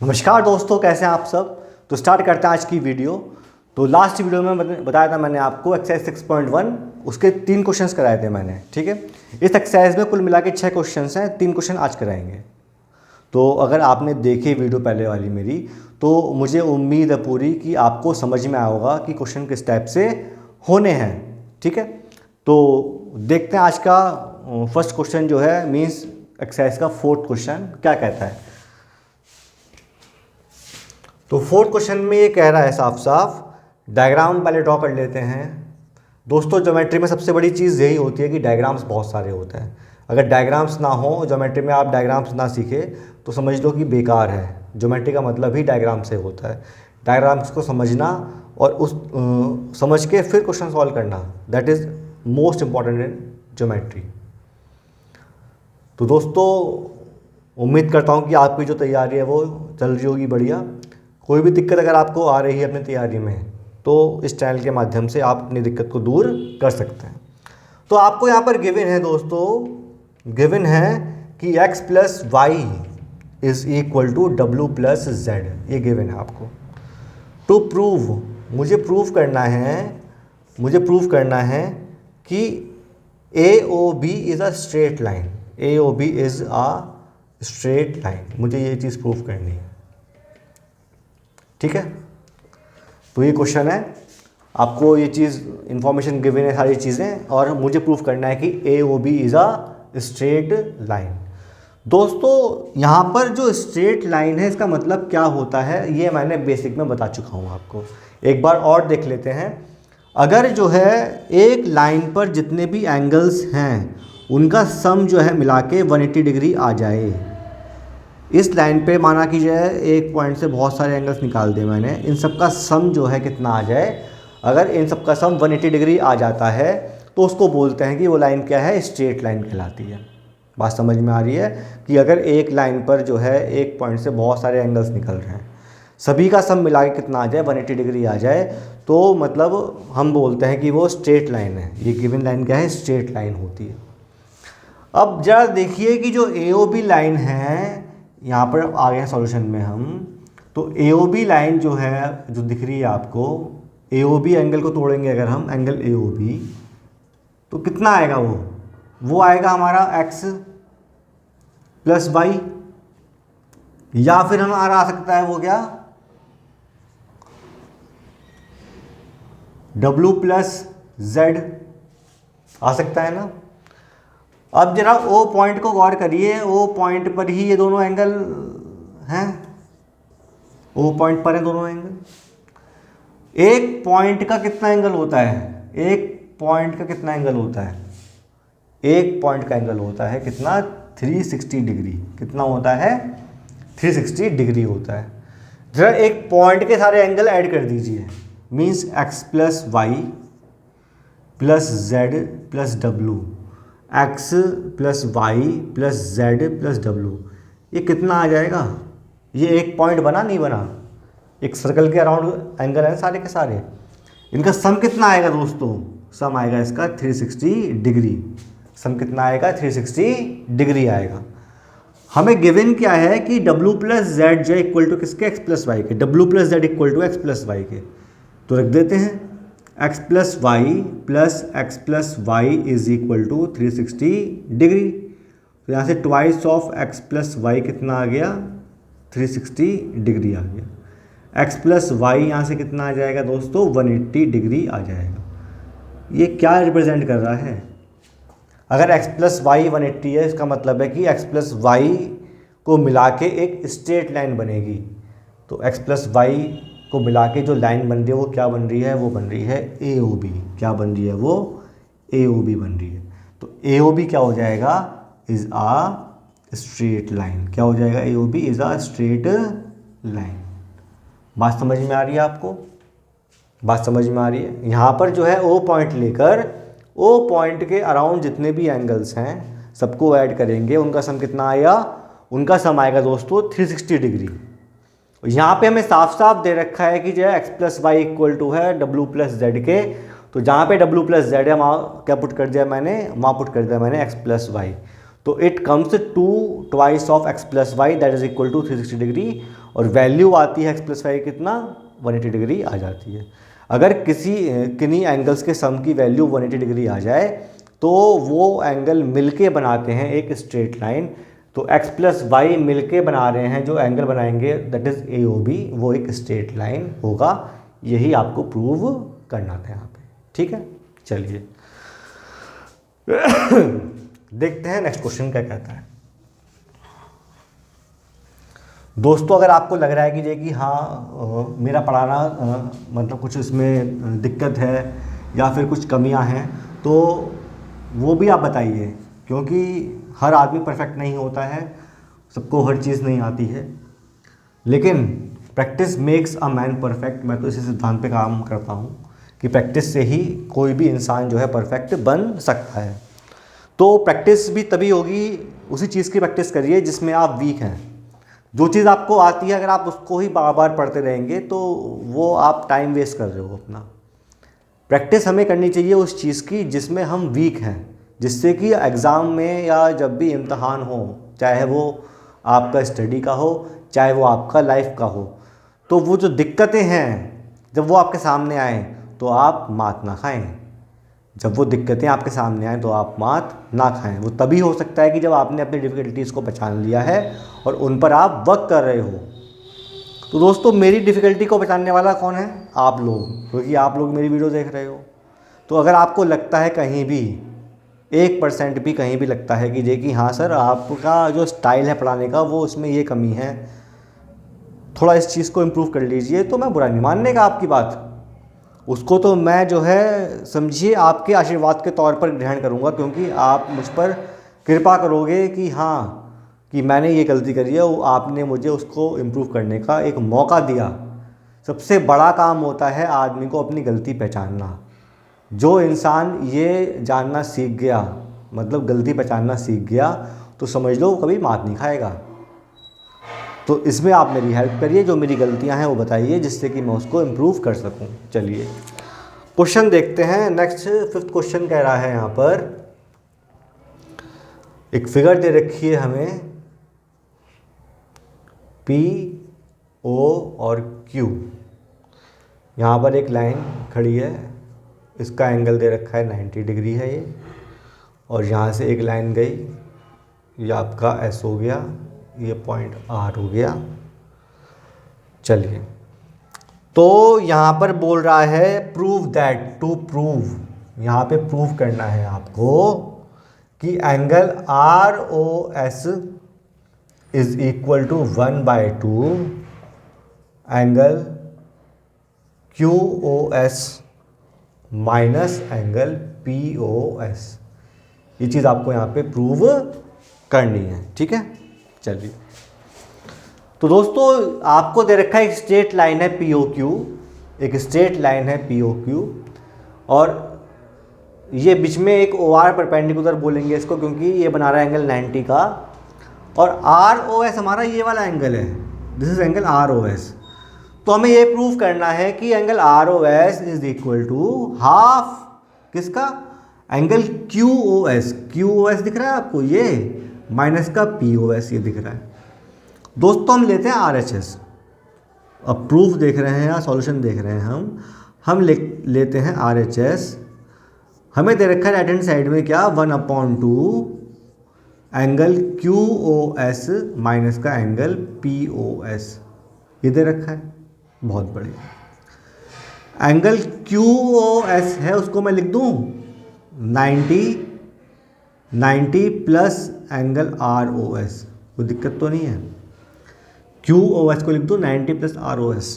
नमस्कार दोस्तों, कैसे हैं आप सब। तो स्टार्ट करते हैं आज की वीडियो। तो लास्ट वीडियो में बताया था मैंने आपको एक्सरसाइज 6.1 उसके 3 क्वेश्चंस कराए थे मैंने, ठीक है। इस एक्सरसाइज में कुल मिला के 6 क्वेश्चंस हैं, 3 क्वेश्चन आज कराएंगे। तो अगर आपने देखी वीडियो पहले वाली मेरी, तो मुझे उम्मीद है पूरी कि आपको समझ में आया होगा कि क्वेश्चन किस टाइप से होने हैं, ठीक है। तो देखते हैं आज का फर्स्ट क्वेश्चन जो है मीन्स एक्सरसाइज का 4th क्वेश्चन क्या कहता है। तो 4th क्वेश्चन में ये कह रहा है साफ साफ, डायग्राम पहले ड्रॉ कर लेते हैं। दोस्तों ज्योमेट्री में सबसे बड़ी चीज़ यही होती है कि डायग्राम्स बहुत सारे होते हैं। अगर डायग्राम्स ना हो ज्योमेट्री में, आप डायग्राम्स ना सीखे तो समझ लो कि बेकार है। ज्योमेट्री का मतलब ही डायग्राम से होता है। डायग्राम्स को समझना और उस समझ के फिर क्वेश्चन सॉल्व करना, that is most important in geometry. तो दोस्तों उम्मीद करता हूँ कि आपकी जो तैयारी है वो चल रही होगी बढ़िया। कोई भी दिक्कत अगर आपको आ रही है अपनी तैयारी में, तो इस चैनल के माध्यम से आप अपनी दिक्कत को दूर कर सकते हैं। तो आपको यहाँ पर गिवन है दोस्तों, गिवन है कि x plus Y is equal to W plus Z, ये गिवन है आपको। टू प्रूव, मुझे प्रूव करना है कि A O B is a straight line, A O B is a straight line, मुझे ये चीज़ प्रूव करनी है, ठीक है। तो ये क्वेश्चन है, आपको ये चीज़ इंफॉर्मेशन गिवन है सारी चीज़ें, और मुझे प्रूफ करना है कि A O B is a straight line. दोस्तों यहाँ पर जो स्ट्रेट लाइन है इसका मतलब क्या होता है ये मैंने बेसिक में बता चुका हूँ आपको। एक बार और देख लेते हैं। अगर जो है एक लाइन पर जितने भी एंगल्स हैं उनका सम जो है मिला के 180 डिग्री आ जाए। इस लाइन पे माना कि जो है एक पॉइंट से बहुत सारे एंगल्स निकाल दिए मैंने, इन सब का सम जो है कितना आ जाए, अगर इन सब का सम 180 डिग्री आ जाता है तो उसको बोलते हैं कि वो लाइन क्या है, स्ट्रेट लाइन कहलाती है। बात समझ में आ रही है कि अगर एक लाइन पर जो है एक पॉइंट से बहुत सारे एंगल्स निकल रहे हैं, सभी का सम मिला के कितना आ जाए, 180 डिग्री आ जाए, तो मतलब हम बोलते हैं कि वो स्ट्रेट लाइन है। ये गिवन लाइन क्या है, स्ट्रेट लाइन होती है। अब जरा देखिए कि जो ए ओ बी लाइन है, यहाँ पर आ गए हैं सॉल्यूशन में हम। तो ए ओ बी लाइन जो है, जो दिख रही है आपको, ए ओ बी एंगल को तोड़ेंगे अगर हम, एंगल ए ओ बी, तो कितना आएगा वो आएगा हमारा x प्लस वाई, या फिर हमारा आ सकता है वो क्या, w प्लस जेड आ सकता है ना। अब जरा ओ पॉइंट को गौर करिए, ओ पॉइंट पर ही ये दोनों एंगल हैं, ओ पॉइंट पर हैं दोनों एंगल। एक पॉइंट का कितना एंगल होता है, एक पॉइंट का कितना एंगल होता है, एक पॉइंट का एंगल होता है कितना, 360 डिग्री। कितना होता है, 360 डिग्री होता है। जरा एक पॉइंट के सारे एंगल ऐड कर दीजिए, means x plus Y plus Z plus W, x plus Y plus Z plus W, ये कितना आ जाएगा। ये एक पॉइंट बना नहीं बना, एक सर्कल के अराउंड एंगल है सारे के सारे, इनका सम कितना आएगा दोस्तों, सम आएगा इसका 360 डिग्री। सम कितना आएगा, 360 डिग्री आएगा। हमें गिवन क्या है कि w प्लस जेड जो इक्वल टू किसके, x प्लस वाई के, w plus Z equal to x plus Y के। तो रख देते हैं x plus Y is equal to 360 degree. तो यहाँ से twice of x plus Y कितना आ गया, 360 डिग्री आ गया। x प्लस वाई यहाँ से कितना आ जाएगा दोस्तों, 180 डिग्री आ जाएगा। ये क्या रिप्रेजेंट कर रहा है, अगर x प्लस वाई 180 है, इसका मतलब है कि x प्लस वाई को मिला के एक स्ट्रेट लाइन बनेगी। तो x प्लस वाई को मिला के जो लाइन बन रही है वो क्या बन रही है, वो बन रही है ए ओ बी। क्या बन रही है वो, ए ओ बी बन रही है। तो ए ओ बी क्या हो जाएगा, इज आ स्ट्रेट लाइन। क्या हो जाएगा, A O B is a straight line. बात समझ में आ रही है आपको, बात समझ में आ रही है। यहाँ पर जो है ओ पॉइंट लेकर ओ पॉइंट के अराउंड जितने भी एंगल्स हैं सबको ऐड करेंगे, उनका सम कितना आएगा, उनका सम आएगा दोस्तों 360 डिग्री। यहाँ पे हमें साफ साफ दे रखा है कि जो है x plus Y equal to है w प्लस जेड के। तो जहाँ पे w प्लस जेड है वहाँ क्या पुट कर दिया मैंने, वहाँ पुट कर दिया मैंने x प्लस वाई। तो it comes to twice of x plus Y that is equal to 360 degree. और वैल्यू आती है x + y कितना 180 डिग्री आ जाती है। अगर किन्हीं एंगल्स के सम की वैल्यू 180 डिग्री आ जाए तो वो एंगल मिलके बनाते हैं एक स्ट्रेट लाइन। तो x + y मिलके बना रहे हैं जो एंगल बनाएंगे दैट इज़ AOB, वो एक स्ट्रेट लाइन होगा। यही आपको प्रूव करना था यहाँ पे, ठीक है। चलिए देखते हैं नेक्स्ट क्वेश्चन क्या कहता है। दोस्तों अगर आपको लग रहा है कि हाँ मेरा पढ़ाना मतलब कुछ इसमें दिक्कत है या फिर कुछ कमियां हैं, तो वो भी आप बताइए, क्योंकि हर आदमी परफेक्ट नहीं होता है, सबको हर चीज़ नहीं आती है, लेकिन practice makes a man perfect. मैं तो इसी सिद्धांत पे काम करता हूँ कि प्रैक्टिस से ही कोई भी इंसान जो है परफेक्ट बन सकता है। तो प्रैक्टिस भी तभी होगी, उसी चीज़ की प्रैक्टिस करिए जिसमें आप वीक हैं। जो चीज़ आपको आती है अगर आप उसको ही बार बार पढ़ते रहेंगे तो वो आप टाइम वेस्ट कर रहे हो अपना। प्रैक्टिस हमें करनी चाहिए उस चीज़ की जिसमें हम वीक हैं, जिससे कि एग्ज़ाम में या जब भी इम्तहान हो, चाहे वो आपका स्टडी का हो चाहे वो आपका लाइफ का हो, तो वो जो दिक्कतें हैं जब वो आपके सामने आएँ तो आप मात ना खाएं। जब वो दिक्कतें आपके सामने आएँ तो आप मात ना खाएं। वो तभी हो सकता है कि जब आपने अपनी डिफ़िकल्टीज़ को पहचान लिया है और उन पर आप वर्क कर रहे हो। तो दोस्तों मेरी डिफ़िकल्टी को पहचानने वाला कौन है? आप लोग, क्योंकि आप लोग मेरी वीडियो देख रहे हो। तो अगर आपको लगता है कहीं भी 1% भी कहीं भी लगता है कि हाँ सर आपका जो स्टाइल है पढ़ाने का वो उसमें ये कमी है, थोड़ा इस चीज़ को इम्प्रूव कर लीजिए, तो मैं बुरा नहीं मानने का आपकी बात, उसको तो मैं जो है समझिए आपके आशीर्वाद के तौर पर ग्रहण करूँगा, क्योंकि आप मुझ पर कृपा करोगे कि हाँ कि मैंने ये गलती करी है, वो आपने मुझे उसको इम्प्रूव करने का एक मौका दिया। सबसे बड़ा काम होता है आदमी को अपनी गलती पहचानना। जो इंसान ये जानना सीख गया, मतलब गलती पहचानना सीख गया, तो समझ लो कभी मात नहीं खाएगा। तो इसमें आप मेरी हेल्प करिए, जो मेरी गलतियां हैं वो बताइए जिससे कि मैं उसको इम्प्रूव कर सकूं। चलिए क्वेश्चन देखते हैं। नेक्स्ट 5th क्वेश्चन कह रहा है, यहाँ पर एक फिगर दे रखी है हमें P, O और Q। यहाँ पर एक लाइन खड़ी है, इसका एंगल दे रखा है 90 डिग्री है ये, और यहाँ से एक लाइन गई, ये आपका S हो गया, ये पॉइंट R हो गया। चलिए तो यहाँ पर बोल रहा है प्रूव दैट, टू प्रूव, यहाँ पे प्रूव करना है आपको कि angle ROS is equal to 1/2 angle QOS minus angle POS। ये चीज़ आपको यहाँ पे प्रूव करनी है, ठीक है। चलिए तो दोस्तों आपको दे रखा है एक स्ट्रेट लाइन है POQ, एक स्ट्रेट लाइन है POQ, और ये बीच में एक OR परपेंडिकुलर बोलेंगे इसको, क्योंकि ये बना रहा है एंगल 90 का, और ROS हमारा ये वाला एंगल है, दिस इज एंगल ROS। तो हमें ये प्रूव करना है कि angle ROS is equal to half किसका, एंगल QOS। QOS दिख रहा है आपको, ये माइनस का POS ये दिख रहा है। दोस्तों हम लेते हैं RHS, अब प्रूफ देख रहे हैं या सॉल्यूशन देख रहे हैं हम लेते हैं RHS। हमें दे रखा है राइट हैंड साइड में क्या, 1/2 एंगल QOS माइनस का एंगल POS, ये दे रखा है। बहुत बढ़िया, एंगल QOS है उसको मैं लिख दूं 90 प्लस एंगल ROS, कोई दिक्कत तो नहीं है। QOS को लिख दो 90 प्लस ROS,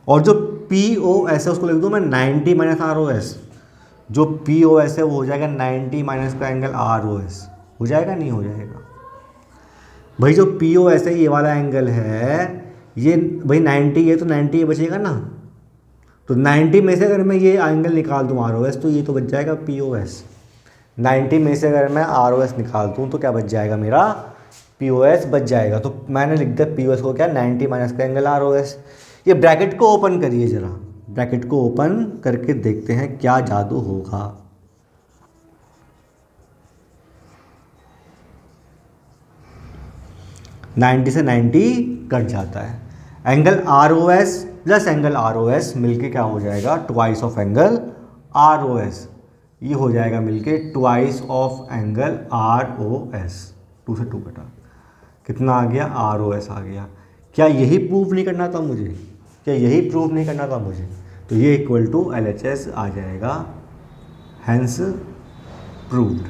और जो POS है उसको लिख दो मैं 90 माइनस ROS। जो POS है वो हो जाएगा 90 माइनस का एंगल ROS, हो जाएगा नहीं हो जाएगा भाई। जो POS है ये वाला एंगल है, ये भाई 90 है तो 90 ये बचेगा ना, तो 90 में से अगर मैं ये एंगल निकाल दूँ ROS तो ये तो बच जाएगा POS। 90 में से अगर मैं ROS निकाल दूँ तो क्या बच जाएगा, मेरा POS बच जाएगा। तो मैंने लिख दिया POS को क्या, 90 माइनस का एंगल ROS। ये ब्रैकेट को ओपन करिए जरा, ब्रैकेट को ओपन करके देखते हैं क्या जादू होगा। 90 से 90 कट जाता है। Angle R O S plus angle R O S मिल क्या हो जाएगा, twice of angle R O S. ये हो जाएगा मिलके twice of angle R O S. 2 से 2 कटा, कितना आ गया, आर ओ एस आ गया। क्या यही प्रूव नहीं करना था मुझे, क्या यही प्रूव नहीं करना था मुझे? तो ये equal to L H S आ जाएगा, हैंस प्रूव्ड।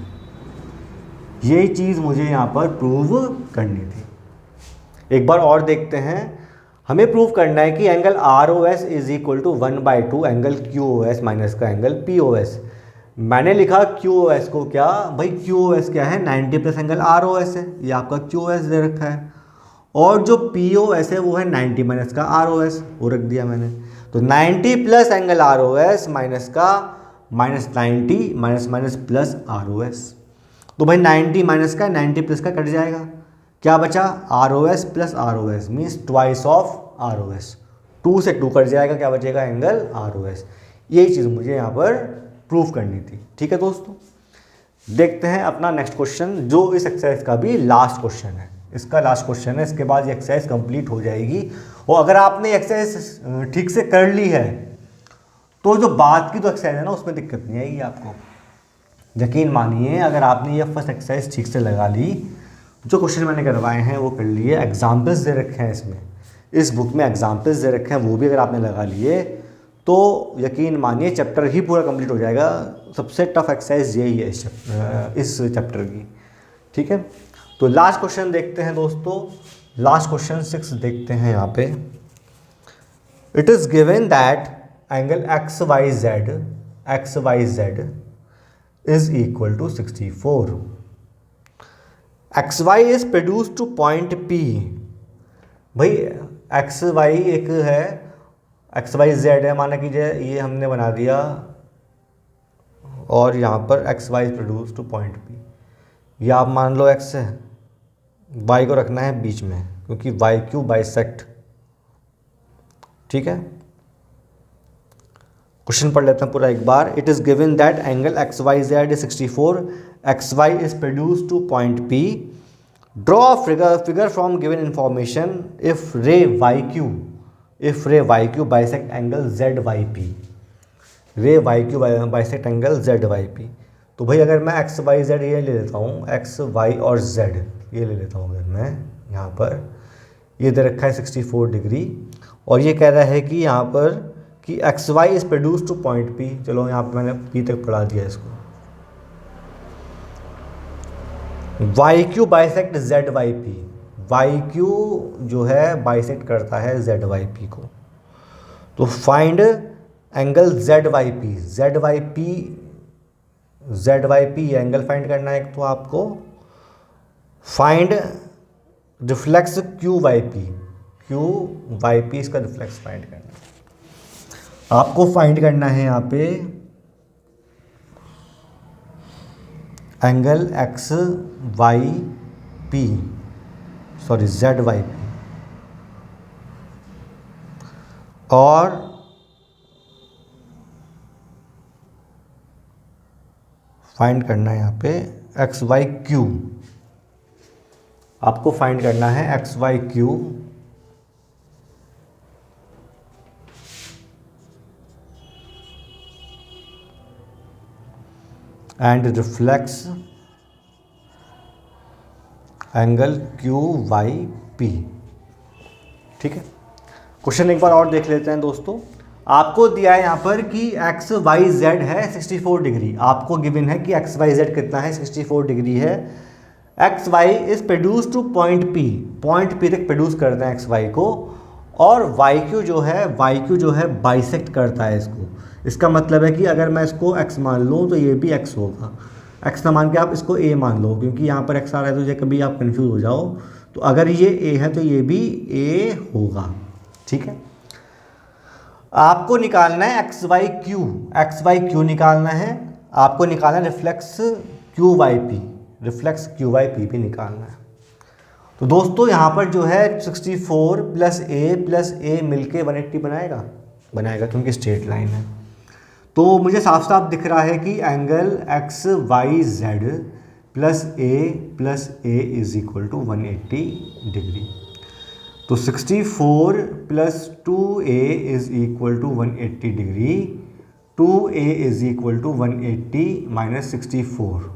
ये चीज़ मुझे यहाँ पर प्रूव करनी थी। एक बार और देखते हैं, हमें प्रूव करना है कि angle R O S is equal to 1/2 angle Q O S minus का एंगल पी ओ एस। मैंने लिखा क्यू ओ एस को, क्या भाई क्यू ओ एस क्या है, 90 plus angle R O S है, ये आपका क्यू ओ एस दे रखा है। और जो पी ओ एस है वो है 90 माइनस का आर ओ एस, वो रख दिया मैंने। तो 90 plus angle R O S minus का minus 90 minus minus plus R O S. तो भाई 90 माइनस का 90 प्लस का कट जाएगा, क्या बचा, R O S plus R O S means twice of R O S. 2 से 2 कट जाएगा, क्या बचेगा, एंगल आर ओ एस। यही चीज़ मुझे यहाँ पर प्रूव करनी थी। ठीक है दोस्तों, देखते हैं अपना नेक्स्ट क्वेश्चन, जो इस एक्सरसाइज का भी लास्ट क्वेश्चन है। इसका लास्ट क्वेश्चन है, इसके बाद ये एक्सरसाइज कंप्लीट हो जाएगी। और अगर आपने एक्सरसाइज ठीक से कर ली है तो जो बाद की तो एक्सरसाइज है ना, उसमें दिक्कत नहीं आएगी आपको। यकीन मानिए, अगर आपने ये फर्स्ट एक्सरसाइज ठीक से लगा ली, जो क्वेश्चन मैंने करवाए हैं वो कर लिए, एग्जाम्पल्स दे रखे हैं इसमें, इस बुक में एग्जाम्पल्स दे रखे हैं, वो भी अगर आपने लगा लिए तो यकीन मानिए चैप्टर ही पूरा कंप्लीट हो जाएगा। सबसे टफ एक्सरसाइज यही है इस चैप्टर की। ठीक है, तो लास्ट क्वेश्चन देखते हैं दोस्तों। लास्ट क्वेश्चन 6 देखते हैं यहाँ पे। It is given that angle X Y Z is equal to 64। X Y is produce to point P. भाई एक्स वाई एक है, एक्स वाई जेड है, माना कीजिए ये हमने बना दिया, और यहाँ पर X Y is produce to point P. या आप मान लो एक्स है, वाई को रखना है बीच में क्योंकि वाई क्यू बाइसेक्ट। ठीक है, क्वेश्चन पढ़ लेते हैं पूरा एक बार। It is given that angle X Y Z is 64, X Y is produce to point P. Draw a figure from given information if ray Y Q bisect angle Z Y P. Ray Y Q bisect angle Z Y P. तो भाई अगर मैं x Y Z ये ले लेता हूँ, x Y और Z ये ले लेता हूँ, अगर मैं यहाँ पर, ये दे रखा है 64 डिग्री, और ये कह रहा है कि यहाँ पर कि X Y is produce to point P. चलो यहाँ पर मैंने पी तक पढ़ा दिया इसको। Y Q bisect Z Y P, Y Q जो है बाइसेक्ट करता है जेड वाई पी को। तो find angle Z Y P, Z Y P angle find करना है तो आपको। Find reflex Q Y P, इसका रिफ्लेक्स फाइंड करना है आपको। फाइंड करना है यहाँ पे angle X Y P, sorry Z Y P, और फाइंड करना है यहाँ पे एक्स वाई क्यू। आपको फाइंड करना है X Y Q and reflex angle Q Y P. ठीक है, क्वेश्चन एक बार और देख लेते हैं दोस्तों। आपको दिया है यहाँ पर कि एक्स वाई जेड है 64 डिग्री। आपको गिवन है कि एक्स वाई जेड कितना है, 64 डिग्री है। X Y is produce to point P तक प्रोड्यूस करते हैं एक्स वाई को, और वाई क्यू जो है बाइसेक्ट करता है इसको। इसका मतलब है कि अगर मैं इसको x मान लूँ तो ये भी x होगा। x ना मान के आप इसको a मान लो, क्योंकि यहाँ पर x आ रहा है तो ये कभी आप कंफ्यूज हो जाओ। तो अगर ये a है तो ये भी a होगा। ठीक है, आपको निकालना है एक्स वाई क्यू निकालना है। आपको निकालना है रिफ्लेक्स क्यू वाई पी भी निकालना है। तो दोस्तों यहाँ पर जो है 64 प्लस ए मिलके 180 बनाएगा क्योंकि स्ट्रेट लाइन है। तो मुझे साफ साफ दिख रहा है कि angle X Y Z plus A is equal to 180 degree. तो 64 plus 2a is equal to 180 degree. 2a is equal to 180 minus 64।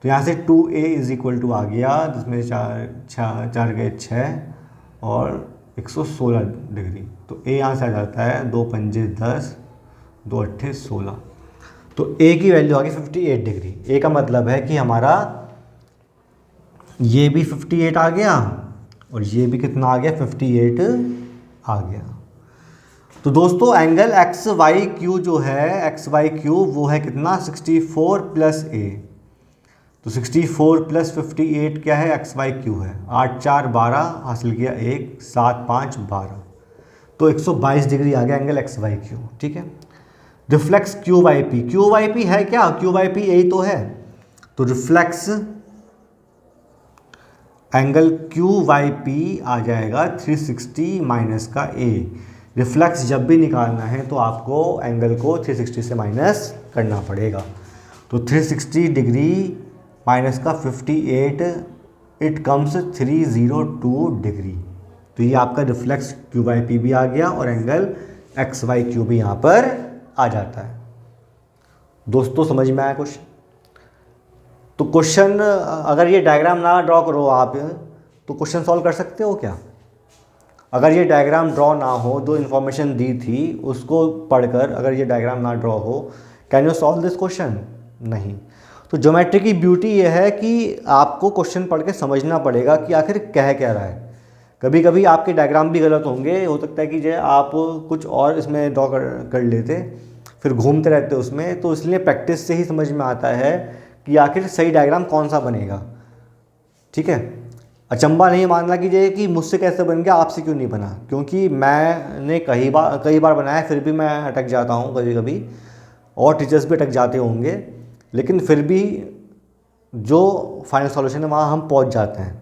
तो यहाँ से 2a इज इक्वल टू आ गया, जिसमें चार गए 6 और 116 डिग्री। तो a यहाँ से आ जाता है 2 पंजे 10, 2 अट्ठे 16। तो a की वैल्यू आ गई 58 डिग्री। a का मतलब है कि हमारा ये भी 58 आ गया और ये भी कितना आ गया, 58 आ गया। तो दोस्तों एंगल एक्स वाई क्यू जो है, एक्स वाई क्यू वो है कितना, 64 प्लस ए। तो 64 प्लस 58 क्या है, एक्स वाई क्यू है। 8 4 12 हासिल किया 1, 7 5 12। तो 122 डिग्री आ गया एंगल एक्स वाई क्यू। ठीक है। Reflex Q Y P, Q Y P है क्या, क्यू वाई पी यही तो है। तो reflex angle Q Y P आ जाएगा 360 माइनस का ए। रिफ्लेक्स जब भी निकालना है तो आपको एंगल को 360 से माइनस करना पड़ेगा। तो 360 डिग्री माइनस का 58, इट कम्स 302 डिग्री। तो ये आपका रिफ्लेक्स क्यू वाई पी भी आ गया और एंगल एक्स वाई क्यू भी यहाँ पर आ जाता है। दोस्तों समझ में आया क्वेश्चन? तो क्वेश्चन अगर ये डायग्राम ना ड्रॉ करो आप तो क्वेश्चन सॉल्व कर सकते हो क्या? अगर ये डायग्राम ड्रॉ ना हो, जो इन्फॉर्मेशन दी थी उसको पढ़कर अगर ये डायग्राम ना ड्रॉ हो, can you solve this question? नहीं। तो ज्योमेट्री की ब्यूटी ये है कि आपको क्वेश्चन पढ़ के समझना पड़ेगा कि आखिर कह क्या रहा है। कभी कभी आपके डायग्राम भी गलत होंगे, हो सकता है कि जो आप कुछ और इसमें ड्रॉ कर लेते, फिर घूमते रहते उसमें। तो इसलिए प्रैक्टिस से ही समझ में आता है कि आखिर सही डायग्राम कौन सा बनेगा। ठीक है। अचंबा नहीं मानना कीजिए कि मुझसे कैसे बन गया, आपसे क्यों नहीं बना, क्योंकि मैंने कई बार बनाया, फिर भी मैं अटक जाता हूँ कभी कभी, और टीचर्स भी अटक जाते होंगे, लेकिन फिर भी जो फाइनल सॉल्यूशन है वहाँ हम पहुँच जाते हैं।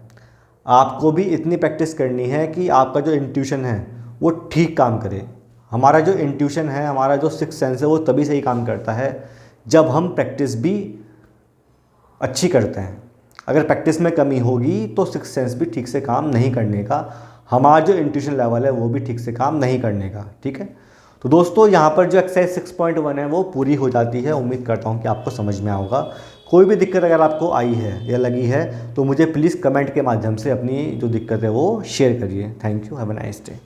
आपको भी इतनी प्रैक्टिस करनी है कि आपका जो इंट्यूशन है वो ठीक काम करे। हमारा जो इंट्यूशन है, हमारा जो सिक्स सेंस है, वो तभी सही काम करता है जब हम प्रैक्टिस भी अच्छी करते हैं। अगर प्रैक्टिस में कमी होगी तो सिक्स सेंस भी ठीक से काम नहीं करने का, हमारा जो इंट्यूशन लेवल है वो भी ठीक से काम नहीं करने का। ठीक है। तो दोस्तों यहाँ पर जो एक्सरसाइज 6.1 है वो पूरी हो जाती है। उम्मीद करता हूँ कि आपको समझ में आएगा। कोई भी दिक्कत अगर आपको आई है या लगी है तो मुझे प्लीज़ कमेंट के माध्यम से अपनी जो दिक्कत है वो शेयर करिए। Thank you, have a nice day.